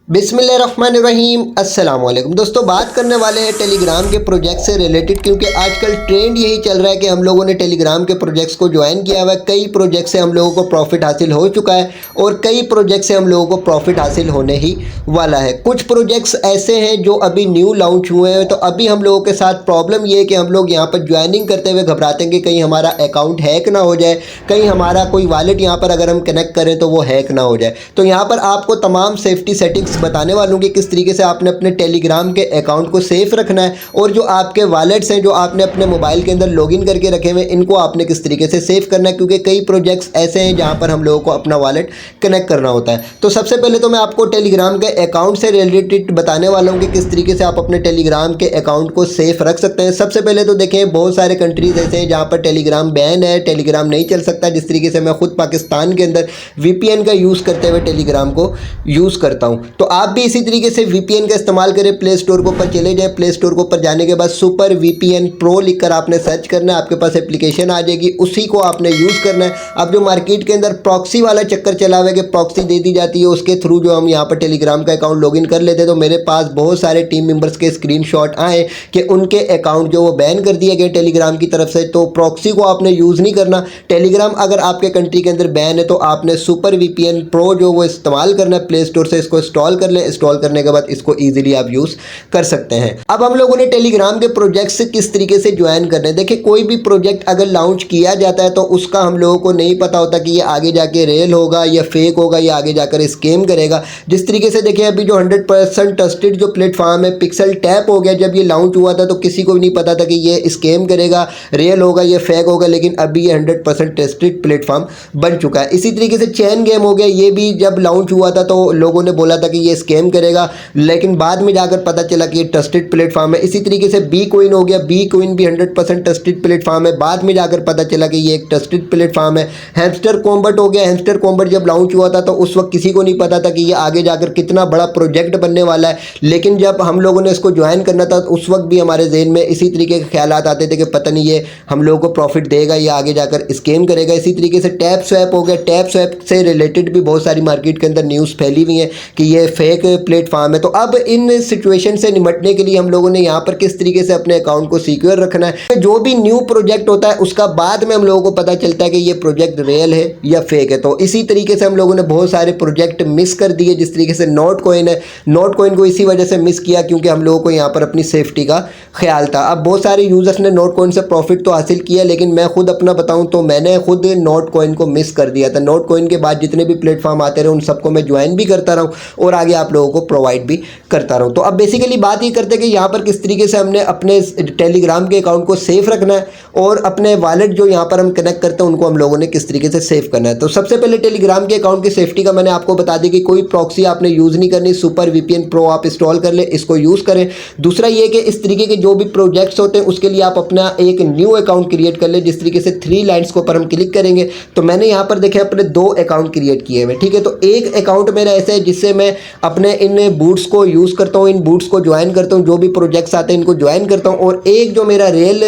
बिस्मिल्लाहिर्रहमानिर्रहीम अस्सलाम वालेकुम दोस्तों, बात करने वाले हैं टेलीग्राम के प्रोजेक्ट से रिलेटेड, क्योंकि आजकल ट्रेंड यही चल रहा है कि हम लोगों ने टेलीग्राम के प्रोजेक्ट्स को ज्वाइन किया हुआ है। कई प्रोजेक्ट से हम लोगों को प्रॉफिट हासिल हो चुका है और कई प्रोजेक्ट से हम लोगों को प्रॉफिट हासिल होने ही वाला है। कुछ प्रोजेक्ट्स ऐसे हैं जो अभी न्यू लॉन्च हुए हैं, तो अभी हम लोगों के साथ प्रॉब्लम ये है कि हम लोग यहाँ पर ज्वाइनिंग करते हुए घबराते हैं कि कहीं हमारा अकाउंट हैक ना हो जाए, कहीं हमारा कोई वॉलेट यहाँ पर अगर हम कनेक्ट करें तो वो हैक ना हो जाए। तो यहाँ पर आपको तमाम सेफ्टी सेटिंग्स बताने वालों कि किस तरीके से आपने अपने टेलीग्राम के अकाउंट को सेफ रखना है और जो आपके वॉलेट्स हैं जो आपने अपने मोबाइल के अंदर लॉगिन करके रखे हुए इनको आपने किस तरीके से सेव करना है, क्योंकि कई प्रोजेक्ट्स ऐसे हैं जहां पर हम लोगों को अपना वॉलेट कनेक्ट करना होता है। तो सबसे पहले तो मैं आपको टेलीग्राम के अकाउंट से रिलेटेड बताने वाला हूं कि किस तरीके से आप अपने टेलीग्राम के अकाउंट को सेफ रख सकते हैं। सबसे पहले तो देखें, बहुत सारे कंट्रीज ऐसे हैं जहाँ पर टेलीग्राम बैन है, टेलीग्राम नहीं चल सकता। जिस तरीके से मैं खुद पाकिस्तान के अंदर VPN का यूज़ करते हुए टेलीग्राम को यूज़ करता हूँ, तो आप भी इसी तरीके से VPN का इस्तेमाल करें। प्ले स्टोर के ऊपर चले जाएं, प्ले स्टोर के ऊपर जाने के बाद सुपर VPN प्रो लिखकर आपने सर्च करना है, आपके पास एप्लीकेशन आ जाएगी, उसी को आपने यूज़ करना है। अब जो मार्केट के अंदर प्रॉक्सी वाला चक्कर चला हुआ है कि प्रॉक्सी दे दी जाती है, उसके थ्रू जो हम यहाँ पर टेलीग्राम का अकाउंट लॉगिन कर लेते हैं, तो मेरे पास बहुत सारे टीम मेंबर्स के स्क्रीनशॉट आए कि उनके अकाउंट जो वो बैन कर दिए गए टेलीग्राम की तरफ से। तो प्रॉक्सी को आपने यूज़ नहीं करना। टेलीग्राम अगर आपके कंट्री के अंदर बैन है तो आपने सुपर VPN प्रो जो वो इस्तेमाल करना है, प्ले स्टोर से इसको इंस्टॉल कर लें। इंस्टॉल करने के बाद इसको ईजिली आप यूज़ कर सकते हैं। अब हम लोगों ने टेलीग्राम के प्रोजेक्ट से किस तरीके से ज्वाइन करना है। देखिए, कोई भी प्रोजेक्ट अगर लॉन्च किया जाता है तो उसका हम लोगों को नहीं पता होता कि ये आगे जाके रियल होगा या फेक होगा या आगे जाकर स्कैम करेगा। जिस तरीके से देखिए, अभी जो 100% ट्रस्टेड जो प्लेटफॉर्म है पिक्सल टैप हो गया, जब ये लॉन्च हुआ था तो किसी को भी नहीं पता था कि ये स्कैम करेगा, रियल होगा या फेक होगा, लेकिन अभी ये 100% ट्रस्टेड प्लेटफॉर्म बन चुका है। इसी तरीके से चैन गेम हो गया, ये भी जब लॉन्च हुआ था तो लोगों ने बोला था कि ये स्कैम करेगा, लेकिन बाद में जाकर पता चला कि ये ट्रस्टेड प्लेटफॉर्म है। इसी तरीके से बी कोइन हो गया, बी कोइन भी 100% ट्रस्टेड प्लेटफॉर्म है, बाद में जाकर पता चला कि ये एक ट्रस्टेड प्लेटफॉर्म है। हैमस्टर कॉम्बैट हो गया, हैमस्टर कॉम्बैट जब लॉन्च हुआ था तो उस वक्त किसी को नहीं पता था कि ये आगे जाकर कितना बड़ा प्रोजेक्ट बनने वाला है, लेकिन जब हम लोगों ने इसको ज्वाइन करना था तो उस वक्त भी हमारे जहन में इसी तरीके के ख्याल आते थे कि पता नहीं ये हम लोगों को प्रॉफिट देगा या आगे जाकर स्कैम करेगा। इसी तरीके से टैप स्वैप हो गया, टैप स्वैप से रिलेटेड भी बहुत सारी मार्केट के अंदर न्यूज़ फैली हुई है कि ये फेक प्लेटफॉर्म है। तो अब इन सिचुएशन से निपटने के लिए हम लोगों ने यहाँ पर किस तरीके से अपने अकाउंट को सिक्योर रखना है। जो भी न्यू प्रोजेक्ट होता है उसका बाद में हम लोगों को पता चलता है कि ये प्रोजेक्ट रियल है या फेक है। तो इसी तरीके से हम लोगों ने बहुत सारे प्रोजेक्ट मिस कर दिए। जिस तरीके से नोट कॉइन है, नोट कॉइन को इसी वजह से मिस किया क्योंकि हम लोगों को यहाँ पर अपनी सेफ्टी का ख्याल था। अब बहुत सारे यूजर्स ने नोट कॉइन से प्रॉफिट तो हासिल किया, लेकिन मैं खुद अपना बताऊँ तो मैंने खुद नोट कॉइन को मिस कर दिया था। नोट कॉइन के बाद जितने भी प्लेटफॉर्म आते रहे उन सबको मैं ज्वाइन भी करता रहा हूँ और आगे आप लोगों को प्रोवाइड भी करता रहूँ। तो अब बेसिकली बात ये करते हैं कि यहाँ पर किस तरीके से हमने अपने टेलीग्राम के अकाउंट को सेफ रखना है और अपने वॉलेट जो यहाँ पर हम कनेक्ट करते हैं उनको हम लोगों ने किस तरीके से सेव करना है। तो सबसे पहले टेलीग्राम के अकाउंट की सेफ्टी का मैंने आपको बता दी कि कोई प्रॉक्सी आपने यूज़ नहीं करनी, सुपर VPN प्रो आप इंस्टॉल कर ले, इसको यूज़ करें। दूसरा ये कि इस तरीके के जो भी प्रोजेक्ट्स होते हैं उसके लिए आप अपना एक न्यू अकाउंट क्रिएट कर ले। जिस तरीके से 3 लाइन्स के ऊपर हम क्लिक करेंगे तो मैंने यहाँ पर देखे अपने 2 अकाउंट क्रिएट किए हुए, ठीक है। तो एक अकाउंट मेरा ऐसा है जिससे मैं अपने इन बूट्स को यूज़ करता हूँ, इन बूट्स को ज्वाइन करता हूँ, जो भी प्रोजेक्ट्स आते हैं इनको ज्वाइन करता हूँ। और एक जो मेरा रियल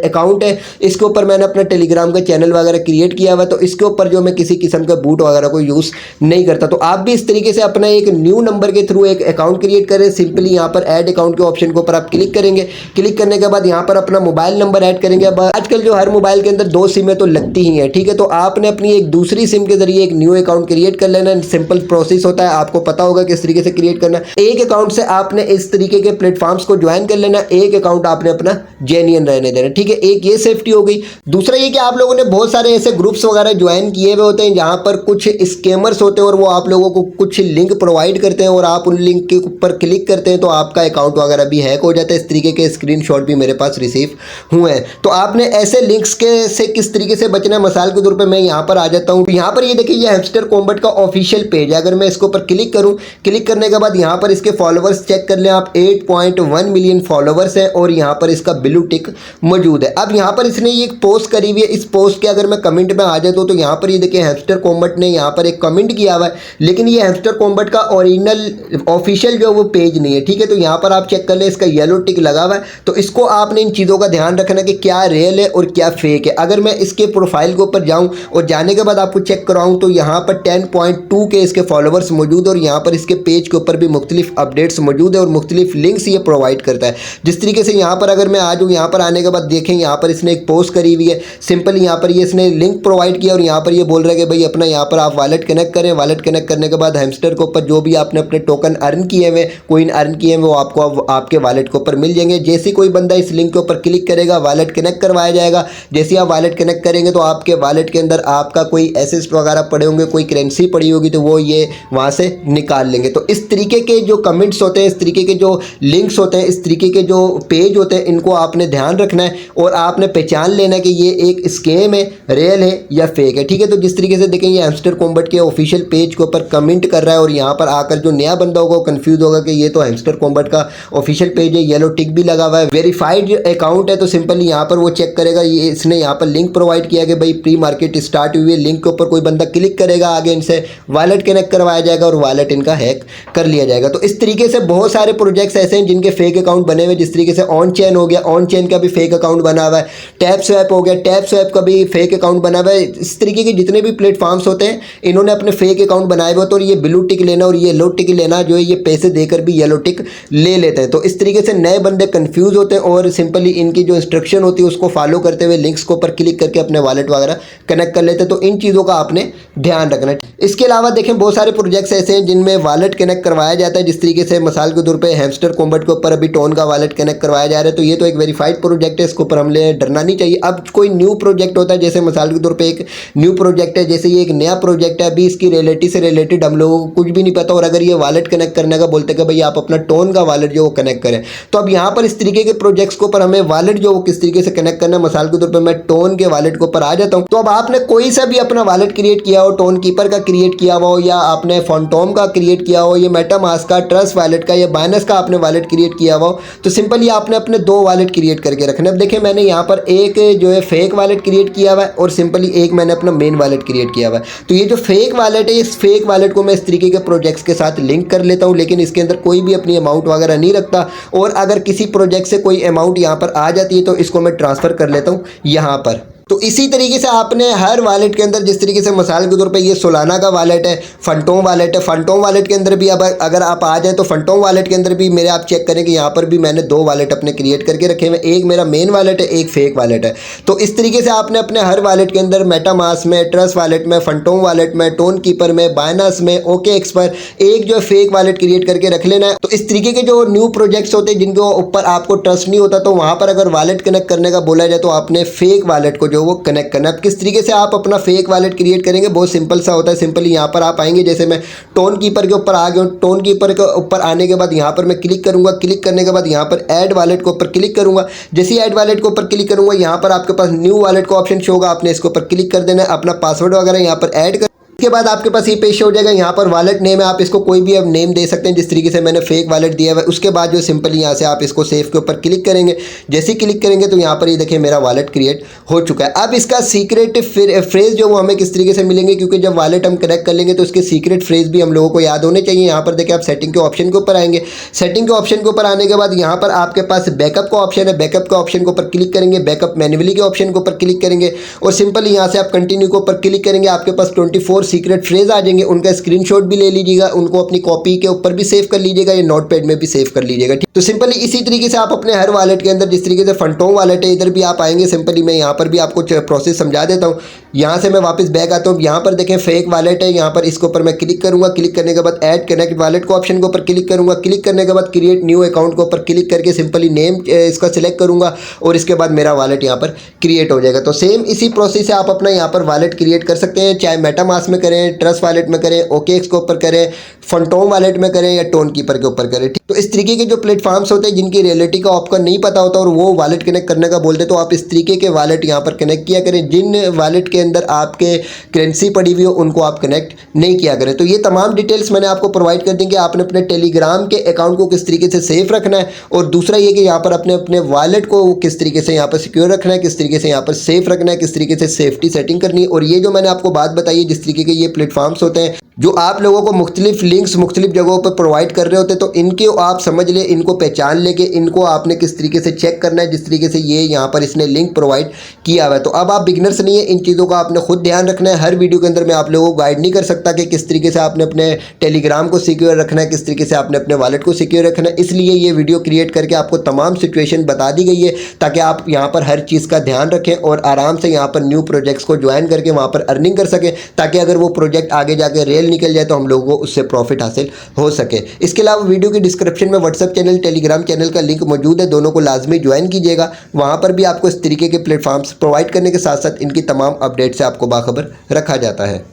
अकाउंट है इसके ऊपर मैंने अपना टेलीग्राम का चैनल वगैरह क्रिएट किया हुआ है, तो इसके ऊपर जो मैं किसी किस्म का बूट वगैरह को यूज़ नहीं करता। तो आप भी इस तरीके से अपना एक न्यू नंबर के थ्रू एक अकाउंट क्रिएट करें। सिंपली यहाँ पर ऐड अकाउंट के ऑप्शन के ऊपर आप क्लिक करेंगे, क्लिक करने के बाद यहाँ पर अपना मोबाइल नंबर ऐड करेंगे। अब आजकल जो हर मोबाइल के अंदर 2 सिमें तो लगती ही हैं, ठीक है। तो आपने अपनी एक दूसरी सिम के जरिए एक न्यू अकाउंट क्रिएट कर लेना। सिंपल प्रोसेस होता है, आपको पता होगा किस तरीके से क्रिएट करना है। एक अकाउंट से आपने इस तरीके के प्लेटफॉर्म्स को ज्वाइन कर लेना, एक अकाउंट आपने अपना जेन्युइन रहने देना, ठीक है। एक ये सेफ्टी हो गई। दूसरा ये कि आप लोगों ने बहुत सारे ऐसे ग्रुप्स वगैरह ज्वाइन किए हुए होते हैं जहां पर कुछ स्कैमर्स होते हैं और वो आप लोगों को कुछ लिंक प्रोवाइड करते हैं और आप उन लिंक के ऊपर क्लिक करते हैं तो आपका अकाउंट वगैरह भी हैक हो जाता है। इस तरीके के स्क्रीनशॉट भी मेरे पास रिसीव हुए हैं। तो आपने ऐसे लिंक्स के से किस तरीके से बचना है, मिसाल के तौर पर मैं यहाँ पर आ जाता हूँ। यहाँ पर ये देखिए, ये हैमस्टर कॉम्बैट का ऑफिशियल पेज है। अगर मैं इसके ऊपर क्लिक करूँ, क्लिक करने के बाद यहाँ पर इसके फॉलोवर्स चेक कर लें आप, 8.1 मिलियन फॉलोवर्स हैं और यहाँ पर इसका ब्लू टिक मौजूद है। अब यहाँ पर इसने ये पोस्ट करी हुई है, इस पोस्ट के अगर मैं कमेंट में आ जाता हूँ तो यहाँ पर ये देखिए हैमस्टर कॉम्बैट ने यहाँ पर एक कमेंट किया हुआ है, लेकिन ये हैमस्टर कॉम्बैट का ओरिजिनल ऑफिशियल जो वो पेज नहीं है, ठीक है। तो यहाँ पर आप चेक कर लें, इसका येलो टिक लगा हुआ है। तो इसको आपने इन चीज़ों का ध्यान रखना कि क्या रियल है और क्या फेक है। अगर मैं इसके प्रोफाइल के ऊपर जाऊँ और जाने के बाद आपको चेक कराऊँ तो यहाँ पर 10.2 के इसके फॉलोवर्स मौजूद और यहाँ पर इसके पेज के ऊपर भी मुख्तलिफ अपडेट्स मौजूद है और मुख्तलिफ लिंक्स ये प्रोवाइड करता है। जिस तरीके से यहाँ पर अगर मैं आ जाऊँ, यहाँ पर आने के बाद देखें यहाँ पर इसने एक पोस्ट करी हुई है, सिंपल यहाँ पर ये इसने लिंक प्रोवाइड किया और यहाँ पर ये बोल रहा है कि भाई अपना यहाँ पर आप वॉलेट कनेक्ट करें। वॉलेट कनेक्ट करने के बाद हैमस्टर के ऊपर जो भी आपने अपने टोकन अर्न किए हुए, कोइन अर्न किए हुए, वो आपको आपके वॉलेट के ऊपर मिल जाएंगे। जैसे कोई बंदा इस लिंक के ऊपर क्लिक करेगा वॉलेट कनेक्ट करवाया जाएगा। जैसे आप वॉलेट कनेक्ट करेंगे तो आपके वॉलेट के अंदर आपका कोई एसेट्स वगैरह पड़े होंगे, कोई करेंसी पड़ी होगी तो वो ये वहाँ से निकाल लेंगे। तो इस तरीके के जो कमेंट्स होते हैं, इस तरीके के जो लिंक्स होते हैं, इस तरीके के जो पेज होते हैं, इनको आपने ध्यान रखना है और आपने पहचान लेना है कि ये एक स्कैम है, रियल है या फेक है। ठीक है, तो जिस तरीके से देखें ये हैमस्टर कॉम्बैट के ऑफिशियल पेज के ऊपर कमेंट कर रहा है और यहाँ पर आकर जो नया बंदा होगा वो कंफ्यूज होगा कि ये तो हैमस्टर कॉम्बैट का ऑफिशियल पेज है, येलो टिक भी लगा हुआ है, वेरीफाइड अकाउंट है। तो सिंपली यहाँ पर वो चेक करेगा, ये इसने यहाँ पर लिंक प्रोवाइड किया कि भाई प्री मार्केट स्टार्ट हुई है। लिंक के ऊपर कोई बंदा क्लिक करेगा, आगे इनसे वॉलेट कनेक्ट करवाया जाएगा और वॉलेट इनका हैक कर लिया जाएगा। तो इस तरीके से बहुत सारे प्रोजेक्ट्स ऐसे हैं जिनके फेक अकाउंट बने हुए। जिस तरीके से ऑन चेन हो गया, ऑन चेन का भी फेक अकाउंट बना हुआ है। टैप स्वैप हो गया, टैप स्वैप का भी फेक अकाउंट बना हुआ है। इस तरीके के जितने भी प्लेटफॉर्म्स होते हैं इन्होंने अपने फेक अकाउंट बनाए हुए, तो ये ब्लू टिक लेना और ये येलो टिक लेना जो है ये पैसे देकर भी येलो टिक ले लेते हैं। तो इस तरीके से नए बंदे कंफ्यूज होते हैं और सिंपली इनकी जो इंस्ट्रक्शन होती है उसको फॉलो करते हुए लिंक्स के ऊपर क्लिक करके अपने वॉलेट वगैरह कनेक्ट कर लेते हैं। तो इन चीज़ों का आपने ध्यान रखना है। इसके अलावा देखें बहुत सारे प्रोजेक्ट्स ऐसे हैं जिनमें वॉलेट कनेक्ट करवाया जाता है। जिस तरीके से मिसाल के तौर पे हैमस्टर कॉम्बैट के ऊपर अभी टोन का वॉलेट कनेक्ट करवाया जा रहा है, तो ये तो एक वेरीफाइड प्रोजेक्ट है, इसके ऊपर हमने डरना नहीं चाहिए। अब कोई न्यू प्रोजेक्ट होता है, जैसे मिसाल के तौर पे एक न्यू प्रोजेक्ट है, जैसे ये एक नया प्रोजेक्ट है, अभी इसकी रियलिटी से रिलेटेड हम लोगों को कुछ भी नहीं पता और अगर ये वॉलेट कनेक्ट करने का बोलते हैं कि भाई आप अपना टोन का वॉलेट जो वो कनेक्ट करें, तो अब यहाँ पर इस तरीके के प्रोजेक्ट्स के ऊपर हमें वॉलेट जो वो किस तरीके से कनेक्ट करना है। मिसाल के तौर पर मैं टोन के वॉलेट के ऊपर आ जाता हूँ, तो अब आपने कोई सा भी अपना वॉलेट क्रिएट किया हो, टोन कीपर का क्रिएट किया हुआ हो या आपने फॉन्टोम का क्रिएट किया हो, ये मेटामास्क का, ट्रस्ट वॉलेट का या बाइनेंस का आपने वॉलेट क्रिएट किया हुआ हो, तो सिंपली आपने अपने दो वॉलेट क्रिएट करके रखना है। अब देखिए मैंने यहाँ पर एक जो है फेक वॉलेट क्रिएट किया हुआ है और सिंपली एक मैंने अपना मेन वॉलेट क्रिएट किया हुआ है। तो ये जो फेक वॉलेट है, इस फेक वॉलेट को मैं इस तरीके के प्रोजेक्ट्स के साथ लिंक कर लेता हूँ, लेकिन इसके अंदर कोई भी अपनी अमाउंट वगैरह नहीं रखता और अगर किसी प्रोजेक्ट से कोई अमाउंट यहाँ पर आ जाती है तो इसको मैं ट्रांसफ़र कर लेता हूँ यहाँ पर। तो इसी तरीके से आपने हर वॉलेट के अंदर, जिस तरीके से मिसाल के तौर पे ये सोलाना का वॉलेट है, फंटोम वॉलेट है, फंटोम वॉलेट के अंदर भी अब अगर आप आ जाए तो फंटोम वॉलेट के अंदर भी मेरे आप चेक करें कि यहाँ पर भी मैंने दो वॉलेट अपने क्रिएट करके रखे हुए, एक मेरा मेन वॉलेट है, एक फेक वॉलेट है। तो इस तरीके से आपने अपने हर वॉलेट के अंदर मेटामास्क में, ट्रस्ट वॉलेट में, फंटोम वॉलेट में, टोन कीपर में, बाइनेंस में, OKX पर एक जो फेक वॉलेट क्रिएट करके रख लेना है। तो इस तरीके के जो न्यू प्रोजेक्ट्स होते हैं जिनके ऊपर आपको ट्रस्ट नहीं होता, तो वहाँ पर अगर वॉलेट कनेक्ट करने का बोला जाए तो आपने फेक वॉलेट को जो वो कनेक्ट करना। किस तरीके से आप अपना फेक वॉलेट क्रिएट करेंगे, बहुत सिंपल सा होता है। सिंपली यहाँ पर आप आएंगे, जैसे मैं टोन कीपर के ऊपर आ गया हूँ, टोन कीपर के ऊपर आने के बाद यहाँ पर मैं क्लिक करूँगा, क्लिक करने के बाद यहाँ पर ऐड वॉलेट के ऊपर क्लिक करूँगा। जैसे ही ऐड वॉलेट के ऊपर क्लिक करूँगा यहाँ पर आपके पास न्यू वॉलेट का ऑप्शन शो होगा, आपने इसके ऊपर क्लिक कर देना है, अपना पासवर्ड वगैरह यहाँ पर ऐड कर, इसके बाद आपके पास ये पेज हो जाएगा। यहाँ पर वॉलेट नेम है, आप इसको कोई भी अब नेम दे सकते हैं, जिस तरीके से मैंने फेक वॉलेट दिया हुआ है। उसके बाद जो सिंपल यहाँ से आप इसको सेव के ऊपर क्लिक करेंगे, जैसे ही क्लिक करेंगे तो यहाँ पर ये देखिए मेरा वॉलेट क्रिएट हो चुका है। अब इसका सीक्रेट फ्रेज जो वो हमें किस तरीके से मिलेंगे, क्योंकि जब वॉलेट हम कनेक्ट कर लेंगे तो उसके सीक्रेट फ्रेज भी हम लोगों को याद होने चाहिए। यहाँ पर देखिए आप सेटिंग के ऑप्शन के ऊपर आएंगे, सेटिंग के ऑप्शन के ऊपर आने के बाद यहाँ पर आपके पास बैकअप का ऑप्शन है, बैकअप का ऑप्शन के ऊपर क्लिक करेंगे, बैकअप मैन्युअली के ऑप्शन के ऊपर क्लिक करेंगे और सिंपली यहाँ से आप कंटिन्यू के ऊपर क्लिक करेंगे। आपके पास 24 सीक्रेट फ्रेज आ जाएंगे, उनका स्क्रीनशॉट भी ले लीजिएगा, उनको अपनी कॉपी के ऊपर भी सेव कर लीजिएगा या नोटपैड में भी सेव कर लीजिएगा। ठीक, तो सिंपली इसी तरीके से आप अपने हर वॉलेट के अंदर, जिस तरीके से फंटोम वॉलेट है, इधर भी आप आएंगे। सिंपली मैं यहाँ पर भी आपको प्रोसेस समझा देता हूँ। यहाँ से मैं वापस बैक आता हूँ, यहाँ पर देखें फेक वॉलेट है, यहाँ पर इसके ऊपर मैं क्लिक करूँगा, क्लिक करने के बाद ऐड कनेक्ट वॉलेट को ऑप्शन के ऊपर क्लिक करूँगा, क्लिक करने के बाद क्रिएट न्यू अकाउंट के ऊपर क्लिक करके सिंपली नेम इसका सिलेक्ट करूँगा और इसके बाद मेरा वॉलेट यहाँ पर क्रिएट हो जाएगा। तो सेम इसी प्रोसेस से आप अपना यहाँ पर वॉलेट क्रिएट कर सकते हैं, चाहे मेटामास्क में करें, ट्रस्ट वॉलेट में करें, OKX के ऊपर करें, फंटोम वॉलेट में करें या टोन कीपर के ऊपर करें। तो इस तरीके के जो प्लेटफॉर्म्स होते हैं जिनकी रियलिटी का आपको नहीं पता होता और वो वॉलेट कनेक्ट करने का बोलते, तो आप इस तरीके के वॉलेट यहाँ पर कनेक्ट किया करें। जिन वॉलेट के अंदर आपके करेंसी पड़ी हुई हो उनको आप कनेक्ट नहीं किया करें। तो ये तमाम डिटेल्स मैंने आपको प्रोवाइड कर दी कि आपने अपने टेलीग्राम के अकाउंट को किस तरीके से सेफ रखना है और दूसरा ये कि यहाँ पर अपने वॉलेट को किस तरीके से यहाँ पर सिक्योर रखना है, किस तरीके से यहाँ पर सेफ रखना है, किस तरीके से सेफ्टी सेटिंग करनी है। और ये जो मैंने आपको बात बताई है, जिस तरीके के ये प्लेटफॉर्म्स होते हैं जो आप लोगों को मुख्तलिफ लिंक्स मुख्तलिफ जगहों पर प्रोवाइड कर रहे होते हैं, तो इनके आप समझ लें, इनको पहचान लेके इनको आपने किस तरीके से चेक करना है, जिस तरीके से ये यहाँ पर इसने लिंक प्रोवाइड किया हुआ है। तो अब आप बिगनर्स नहीं है, इन चीज़ों का आपने खुद ध्यान रखना है। हर वीडियो के अंदर मैं आप लोगों को गाइड नहीं कर सकता कि किस तरीके से आपने अपने टेलीग्राम को सिक्योर रखना है, किस तरीके से आपने अपने वॉलेट को सिक्योर रखना है। इसलिए ये वीडियो क्रिएट करके आपको तमाम सिचुएशन बता दी गई है ताकि आप यहाँ पर हर चीज़ का ध्यान रखें और आराम से यहाँ पर न्यू प्रोजेक्ट्स को ज्वाइन करके वहाँ पर अर्निंग कर सकें, ताकि अगर वो प्रोजेक्ट आगे जाके रेल निकल जाए तो हम लोगों को उससे प्रॉफिट हासिल हो सके। इसके अलावा वीडियो की डिस्क्रिप्शन में व्हाट्सएप चैनल, टेलीग्राम चैनल का लिंक मौजूद है, दोनों को लाजमी ज्वाइन कीजिएगा। वहाँ पर भी आपको इस तरीके के प्लेटफॉर्म्स प्रोवाइड करने के साथ साथ इनकी तमाम अपडेट से आपको बाखबर रखा जाता है।